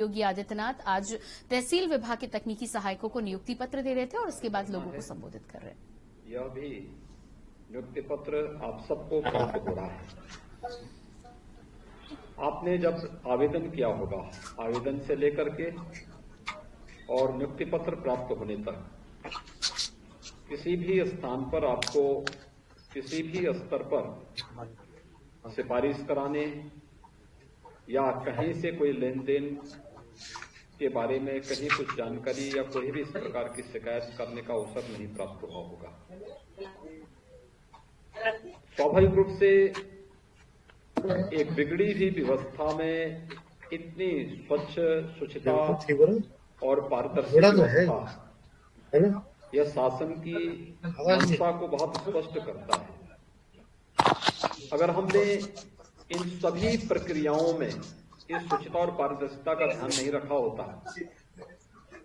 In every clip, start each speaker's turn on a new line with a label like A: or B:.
A: योगी आदित्यनाथ आज तहसील विभाग के तकनीकी सहायकों को नियुक्ति पत्र दे रहे थे और उसके बाद लोगों को संबोधित कर रहे हैं।
B: यह भी नियुक्ति पत्र आप सबको प्राप्त हो रहा है। आपने जब आवेदन किया होगा, आवेदन से लेकर के और नियुक्ति पत्र प्राप्त होने तक किसी भी स्थान पर आपको किसी भी स्तर पर सिफारिश कराने या कहीं से कोई लेन देन के बारे में कहीं कुछ जानकारी या कोई भी इस प्रकार की शिकायत करने का अवसर नहीं प्राप्त हुआ होगा। स्वाभाविक रूप से एक बिगड़ी हुई व्यवस्था में इतनी स्वच्छता और पारदर्शिता व्यवस्था यह शासन की मंशा को बहुत स्पष्ट करता है। अगर हमने इन सभी प्रक्रियाओं में इस स्वच्छता और पारदर्शिता का ध्यान नहीं रखा होता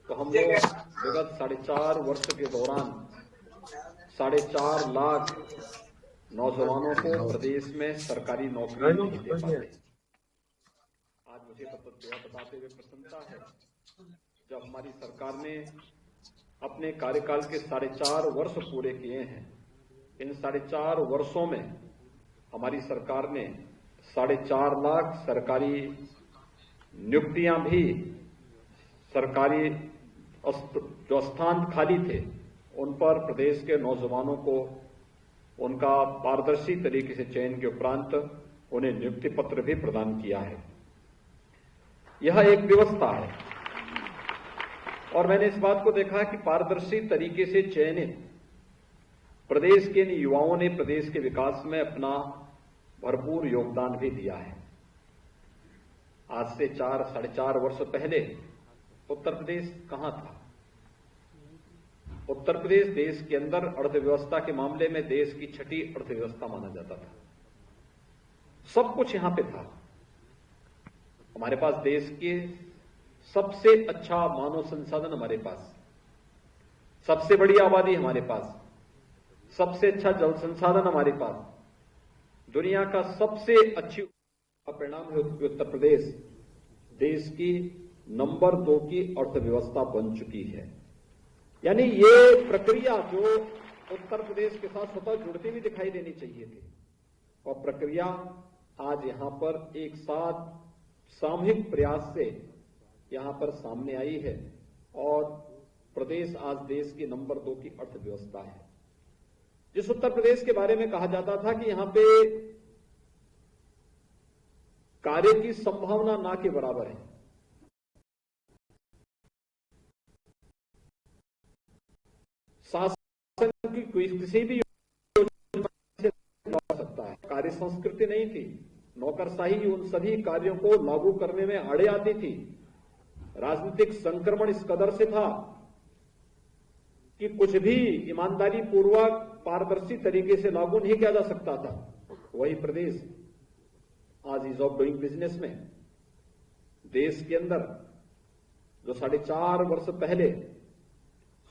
B: तो हम लोग विगत 4.5 वर्ष के दौरान 4.5 लाख नौजवानों को प्रदेश में सरकारी नौकरी नहीं दे पाते। आज मुझे बताते हुए प्रसन्नता है जब हमारी सरकार ने अपने कार्यकाल के 4.5 वर्ष पूरे किए हैं। इन 4.5 वर्षों में हमारी सरकार ने 4.5 लाख सरकारी नियुक्तियां भी सरकारी जो स्थान खाली थे उन पर प्रदेश के नौजवानों को उनका पारदर्शी तरीके से चयन के उपरांत उन्हें नियुक्ति पत्र भी प्रदान किया है। यह एक व्यवस्था है और मैंने इस बात को देखा कि पारदर्शी तरीके से चयनित प्रदेश के युवाओं ने प्रदेश के विकास में अपना भरपूर योगदान भी दिया है। आज से 4-4.5 वर्ष पहले उत्तर प्रदेश कहां था? उत्तर प्रदेश देश के अंदर अर्थव्यवस्था के मामले में देश की 6ठी अर्थव्यवस्था माना जाता था। सब कुछ यहां पे था। हमारे पास देश के सबसे अच्छा मानव संसाधन हमारे पास, सबसे बड़ी आबादी हमारे पास, सबसे अच्छा जल संसाधन हमारे पास, दुनिया का सबसे अच्छी परिणाम है कि उत्तर प्रदेश देश की नंबर 2 की अर्थव्यवस्था बन चुकी है। यानी ये प्रक्रिया जो उत्तर प्रदेश के साथ स्वतः जुड़ती हुई दिखाई देनी चाहिए थी और प्रक्रिया आज यहां पर एक साथ सामूहिक प्रयास से यहां पर सामने आई है और प्रदेश आज देश की नंबर 2 की अर्थव्यवस्था है। जिस उत्तर प्रदेश के बारे में कहा जाता था कि यहां पे कार्य की संभावना ना के बराबर है, शासन की कोई किसी भी योजना से सकता है। कार्य संस्कृति नहीं थी, नौकरशाही उन सभी कार्यों को लागू करने में आड़े आती थी। राजनीतिक संक्रमण इस कदर से था कि कुछ भी ईमानदारी पूर्वक पारदर्शी तरीके से लागू नहीं किया जा सकता था। वही प्रदेश आज ईज ऑफ डूइंग बिजनेस में देश के अंदर जो 4.5 वर्ष पहले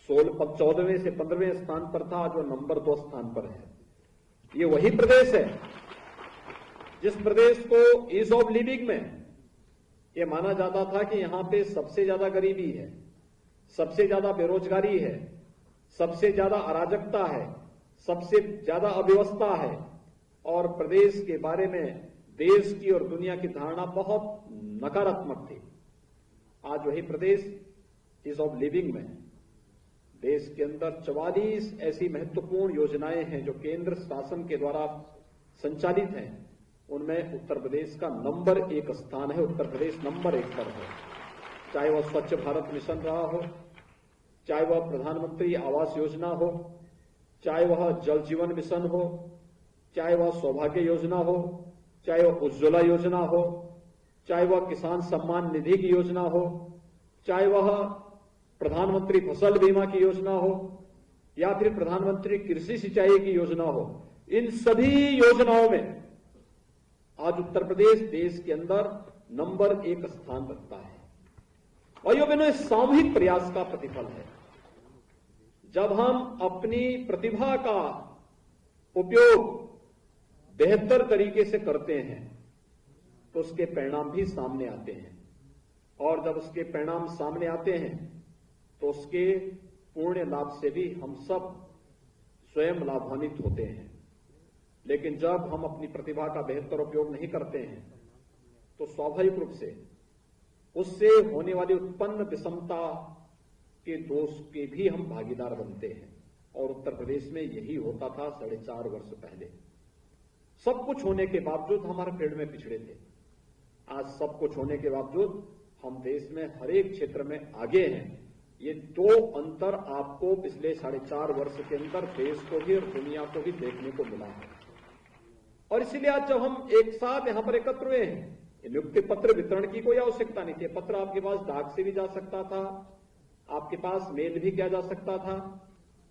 B: 14वें से 15वें स्थान पर था, जो नंबर 2 स्थान पर है। ये वही प्रदेश है जिस प्रदेश को ईज ऑफ लिविंग में ये माना जाता था कि यहां पे सबसे ज्यादा गरीबी है, सबसे ज्यादा बेरोजगारी है, सबसे ज्यादा अराजकता है, सबसे ज्यादा अव्यवस्था है और प्रदेश के बारे में देश की और दुनिया की धारणा बहुत नकारात्मक थी। आज वही प्रदेश ईज ऑफ लिविंग में देश के अंदर 44 ऐसी महत्वपूर्ण योजनाएं हैं जो केंद्र शासन के द्वारा संचालित हैं। उनमें उत्तर प्रदेश का नंबर 1 स्थान है। उत्तर प्रदेश नंबर 1 पर है। चाहे वह स्वच्छ भारत मिशन रहा हो, चाहे वह प्रधानमंत्री आवास योजना हो, चाहे वह जल जीवन मिशन हो, चाहे वह सौभाग्य योजना हो, चाहे वह उज्ज्वला योजना हो, चाहे वह किसान सम्मान निधि की योजना हो, चाहे वह प्रधानमंत्री फसल बीमा की योजना हो या फिर प्रधानमंत्री कृषि सिंचाई की योजना हो। इन सभी योजनाओं में आज उत्तर प्रदेश देश के अंदर नंबर 1 स्थान रखता है और ये इस सामूहिक प्रयास का प्रतिफल है। जब हम अपनी प्रतिभा का उपयोग बेहतर तरीके से करते हैं तो उसके परिणाम भी सामने आते हैं। और जब उसके परिणाम सामने आते हैं तो उसके पूर्ण लाभ से भी हम सब स्वयं लाभान्वित होते हैं। लेकिन जब हम अपनी प्रतिभा का बेहतर उपयोग नहीं करते हैं तो स्वाभाविक रूप से उससे होने वाली उत्पन्न विषमता के दोष के भी हम भागीदार बनते हैं। और उत्तर प्रदेश में यही होता था 4.5 वर्ष पहले। सब कुछ होने के बावजूद हमारे फील्ड में पिछड़े थे। आज सब कुछ होने के बावजूद हम देश में हर एक क्षेत्र में आगे हैं। ये दो अंतर आपको पिछले 4.5 वर्ष के अंदर देश को भी और दुनिया को भी देखने को मिला है। और इसीलिए आज जब हम एक साथ यहां पर एकत्र हुए हैं, नियुक्ति पत्र वितरण की कोई आवश्यकता नहीं थी। पत्र आपके पास डाक से भी जा सकता था, आपके पास मेल भी किया जा सकता था,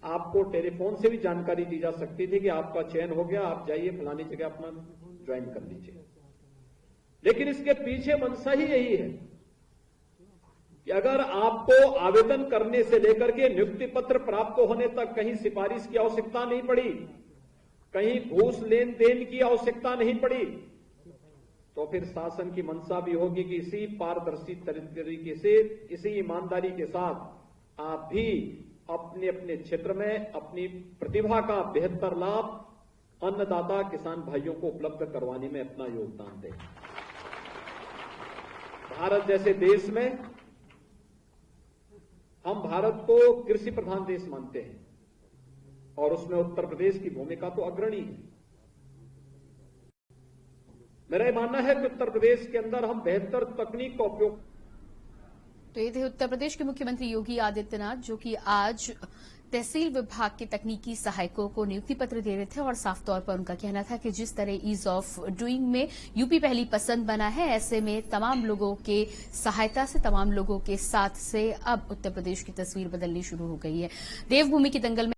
B: आपको टेलीफोन से भी जानकारी दी जा सकती थी कि आपका चयन हो गया, आप जाइए फलानी जगह अपना ज्वाइन कर लीजिए। लेकिन इसके पीछे मंशा ही यही है कि अगर आपको आवेदन करने से लेकर के नियुक्ति पत्र प्राप्त होने तक कहीं सिफारिश की आवश्यकता नहीं पड़ी, कहीं घूस लेन देन की आवश्यकता नहीं पड़ी, तो फिर शासन की मंशा भी होगी कि इसी पारदर्शी तरीके से, इसी ईमानदारी के साथ आप भी अपने अपने क्षेत्र में अपनी प्रतिभा का बेहतर लाभ अन्नदाता किसान भाइयों को उपलब्ध करवाने में अपना योगदान दें। भारत जैसे देश में हम भारत को कृषि प्रधान देश मानते हैं और उसमें उत्तर प्रदेश की भूमिका तो अग्रणी है। मेरा यह मानना है कि उत्तर प्रदेश के अंदर हम बेहतर तकनीक का उपयोग।
A: तो ये थे उत्तर प्रदेश के मुख्यमंत्री योगी आदित्यनाथ, जो कि आज तहसील विभाग के तकनीकी सहायकों को नियुक्ति पत्र दे रहे थे। और साफ तौर पर उनका कहना था कि जिस तरह ईज ऑफ डूइंग में यूपी पहली पसंद बना है, ऐसे में तमाम लोगों के सहायता से, तमाम लोगों के साथ से अब उत्तर प्रदेश की तस्वीर बदलनी शुरू हो गई है। देवभूमि की दंगल में